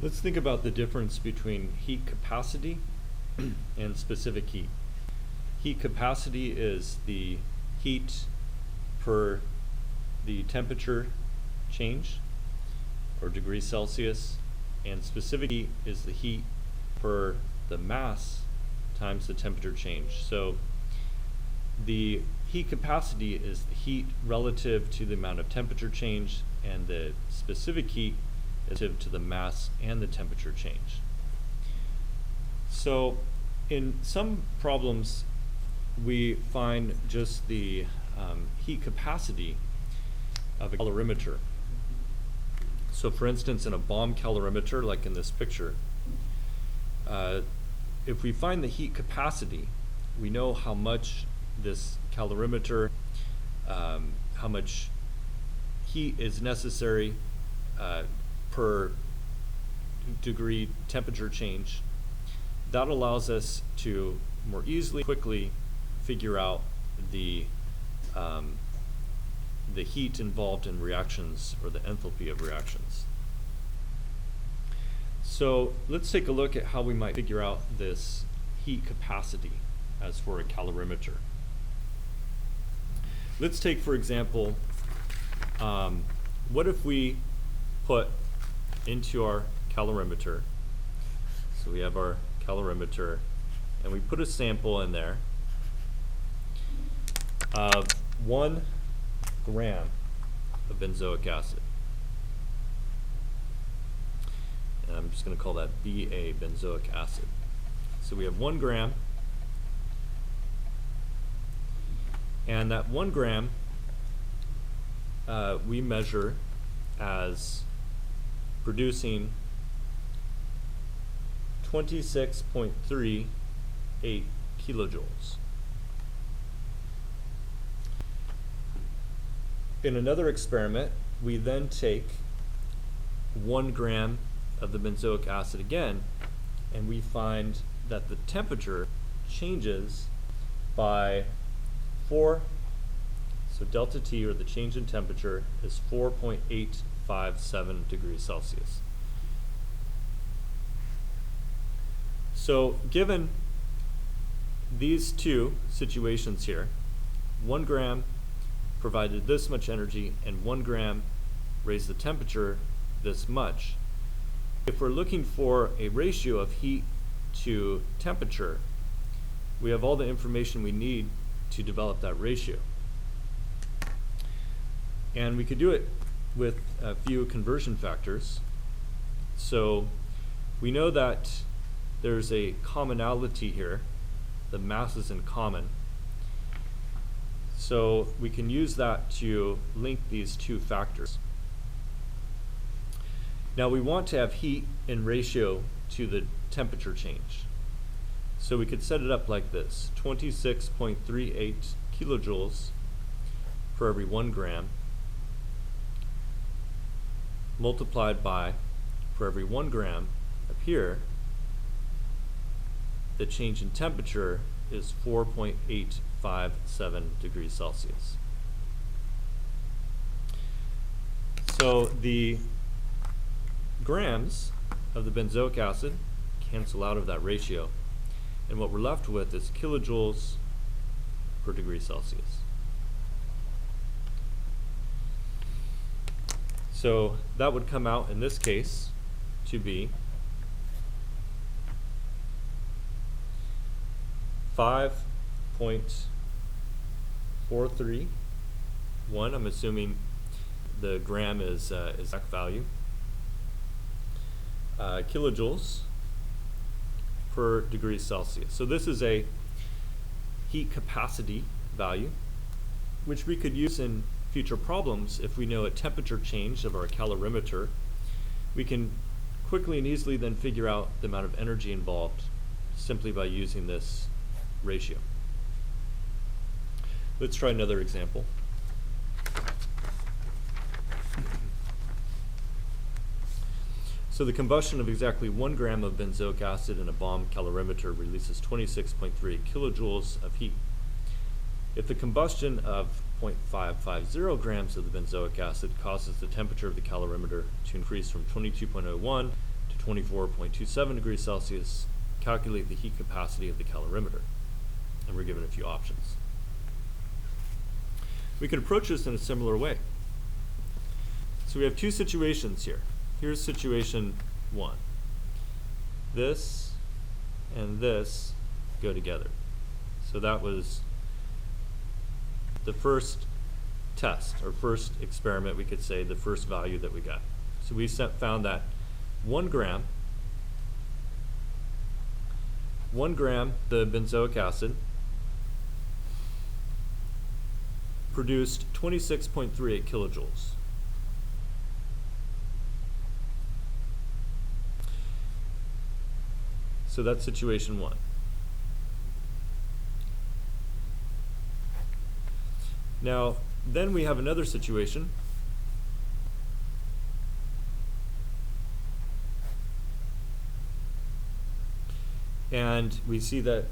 Let's think about the difference between heat capacity and specific heat. Heat capacity is the heat per the temperature change, or degrees Celsius, and specific heat is the heat per the mass times the temperature change. So the heat capacity is the heat relative to the amount of temperature change, and the specific heat is relative to the mass and the temperature change. So in some problems we find just the heat capacity of a calorimeter. So for instance, in a bomb calorimeter, like in this picture, if we find the heat capacity, we know how much this calorimeter, how much heat is necessary per degree temperature change. That allows us to more easily, quickly figure out the heat involved in reactions, or the enthalpy of reactions. So let's take a look at how we might figure out this heat capacity as for a calorimeter. Let's take, for example, what if we put into our calorimeter, so we have our calorimeter, and we put a sample in there of 1 gram of benzoic acid. And I'm just going to call that BA, benzoic acid. So we have 1 gram, and that 1 gram we measure as producing 26.38 kilojoules. In another experiment, we then take 1 gram of the benzoic acid again, and we find that the temperature changes by 4, so delta T, or the change in temperature, is 4.857 degrees Celsius. So given these two situations here, 1 gram provided this much energy and 1 gram raised the temperature this much. If we're looking for a ratio of heat to temperature, we have all the information we need to develop that ratio. And we could do it with a few conversion factors. So we know that there's a commonality here, the mass is in common. So we can use that to link these two factors. Now we want to have heat in ratio to the temperature change. So we could set it up like this: 26.38 kilojoules for every 1 gram multiplied by, for every 1 gram up here, the change in temperature is 4.857 degrees Celsius. So the grams of the benzoic acid cancel out of that ratio, and what we're left with is kilojoules per degree Celsius. So that would come out in this case to be 5.431. I'm assuming the gram is exact value. Kilojoules per degree Celsius. So this is a heat capacity value, which we could use in future problems. If we know a temperature change of our calorimeter, we can quickly and easily then figure out the amount of energy involved simply by using this ratio. Let's try another example. So the combustion of exactly 1 gram of benzoic acid in a bomb calorimeter releases 26.3 kilojoules of heat. If the combustion of 0.550 grams of the benzoic acid causes the temperature of the calorimeter to increase from 22.01 to 24.27 degrees Celsius, calculate the heat capacity of the calorimeter. And we're given a few options. We could approach this in a similar way. So we have two situations here. Here's situation one. This and this go together. So that was the first test, or first experiment, we could say, the first value that we got. So we found that 1 gram the benzoic acid produced 26.38 kilojoules. So that's situation one. Now, then we have another situation. And we see that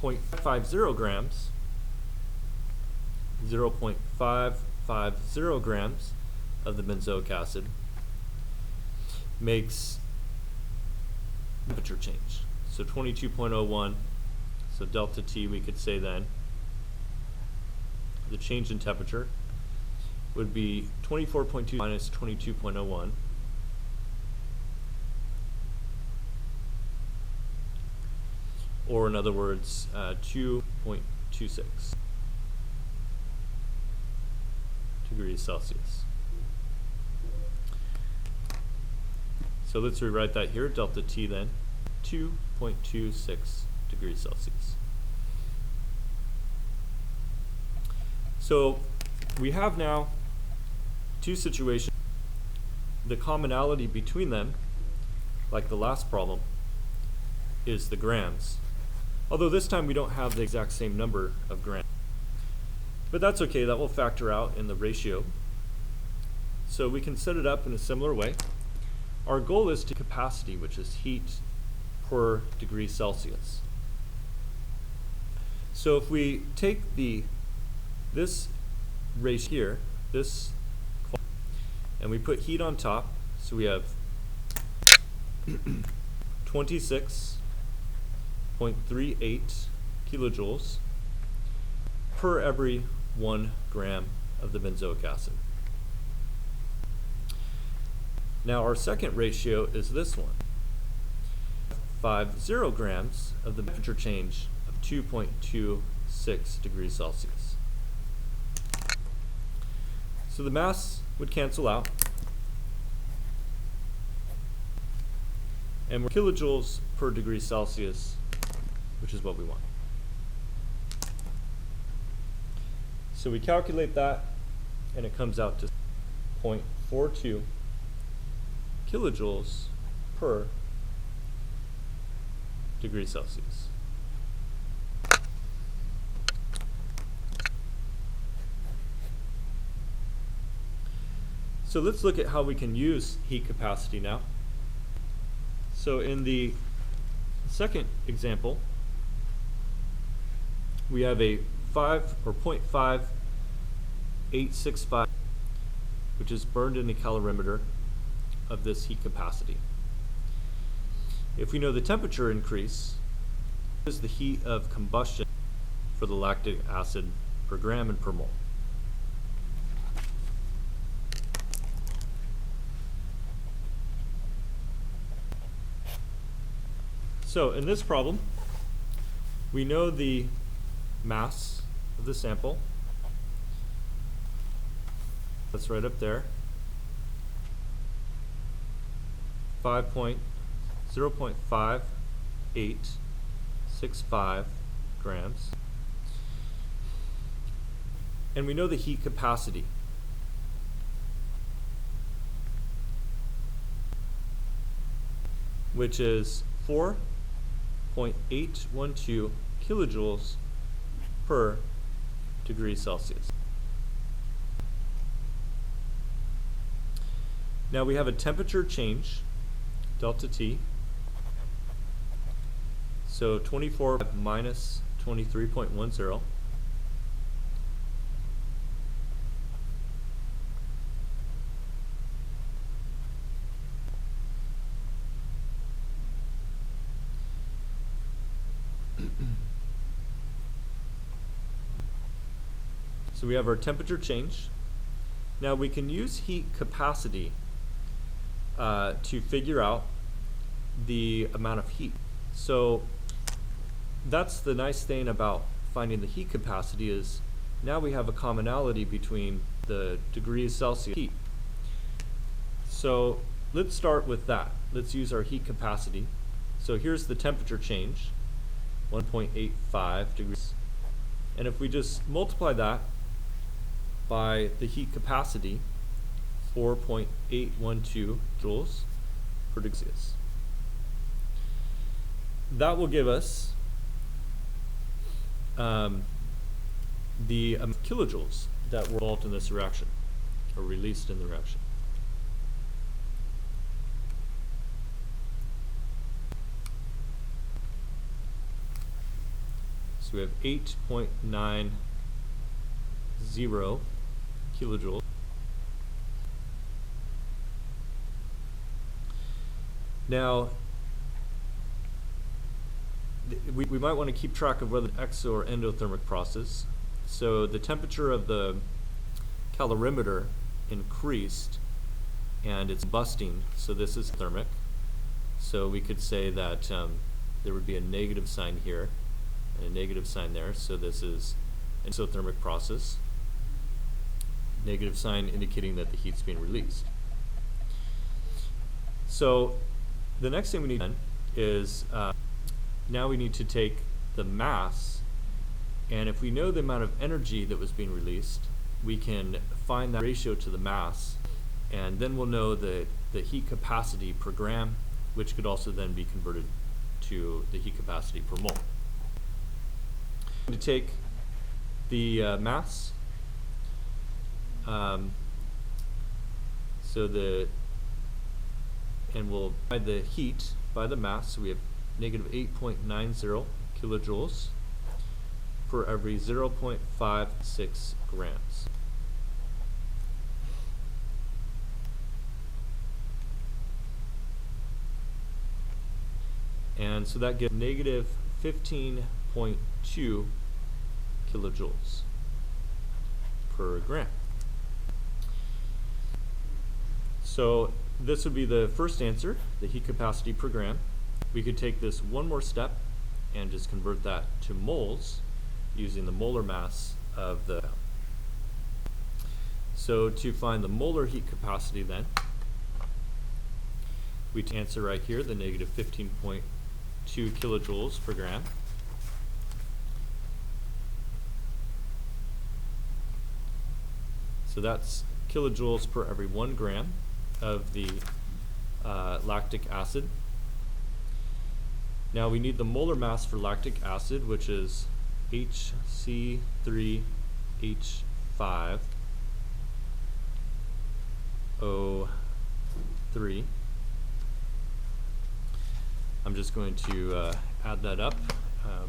0.50 grams, 0.550 grams of the benzoic acid makes temperature change. So 22.01, so delta T, we could say then, the change in temperature would be 24.2 minus 22.01. Or in other words, 2.26 degrees Celsius. So let's rewrite that here, delta T then, 2.26 degrees Celsius. So we have now two situations. The commonality between them, like the last problem, is the grams. Although this time we don't have the exact same number of grams. But that's okay, that will factor out in the ratio. So we can set it up in a similar way. Our goal is to capacity, which is heat per degree Celsius. So if we take this ratio here, this, and we put heat on top, so we have 26.38 kilojoules per every 1 gram of the benzoic acid. Now our second ratio is this one. 50 grams of the temperature change of 2.26 degrees Celsius. So the mass would cancel out, and we're kilojoules per degree Celsius, which is what we want. So we calculate that, and it comes out to 0.42 kilojoules per degree Celsius. So let's look at how we can use heat capacity now. So in the second example, we have a 0.5865, which is burned in the calorimeter of this heat capacity. If we know the temperature increase, what is the heat of combustion for the lactic acid per gram and per mole? So in this problem, we know the mass of the sample. That's right up there. 0.5865 grams. And we know the heat capacity. Which is 4.812 kilojoules per degree Celsius. Now we have a temperature change, delta T. So 24 minus 23.10. So we have our temperature change. Now we can use heat capacity to figure out the amount of heat. So that's the nice thing about finding the heat capacity, is now we have a commonality between the degrees Celsius heat. So let's start with that. Let's use our heat capacity. So here's the temperature change, 1.85 degrees. And if we just multiply that by the heat capacity, 4.812 joules per degree Celsius, that will give us the kilojoules that were involved in this reaction, or released in the reaction. So we have 8.90 kilojoules. Now, we might want to keep track of whether exo or endothermic process. So the temperature of the calorimeter increased and it's busting, so this is thermic. So we could say that there would be a negative sign here and a negative sign there, so this is an exothermic process. Negative sign indicating that the heat's being released. So the next thing we need is now we need to take the mass, and if we know the amount of energy that was being released, we can find that ratio to the mass, and then we'll know the heat capacity per gram, which could also then be converted to the heat capacity per mole. To take the mass, and we'll divide the heat by the mass, so we have negative 8.90 kilojoules for every 0.56 grams. And so that gives negative 15.2 kilojoules per gram. So this would be the first answer, the heat capacity per gram. We could take this one more step and just convert that to moles using the molar mass of the. So to find the molar heat capacity then, we answer right here, the negative 15.2 kilojoules per gram. So that's kilojoules per every 1 gram of the lactic acid. Now we need the molar mass for lactic acid, which is HC3H5O3. I'm just going to add that up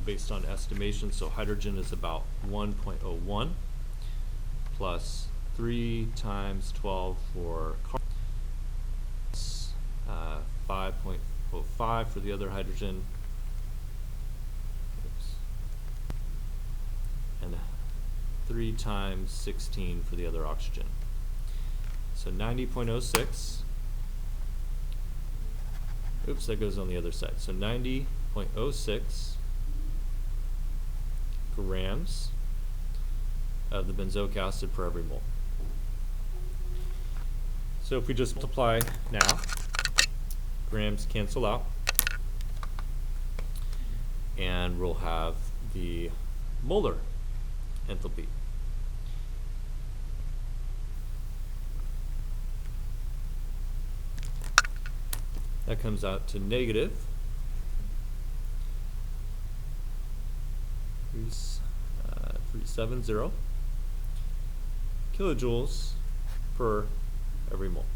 based on estimation. So hydrogen is about 1.01 plus 3 times 12 for carbon, 5.05 for the other hydrogen, and 3 times 16 for the other oxygen. So 90.06. Oops, that goes on the other side. So 90.06 grams of the benzoic acid per every mole. So if we just multiply now, grams cancel out, and we'll have the molar enthalpy. That comes out to negative 370 kilojoules per every mole.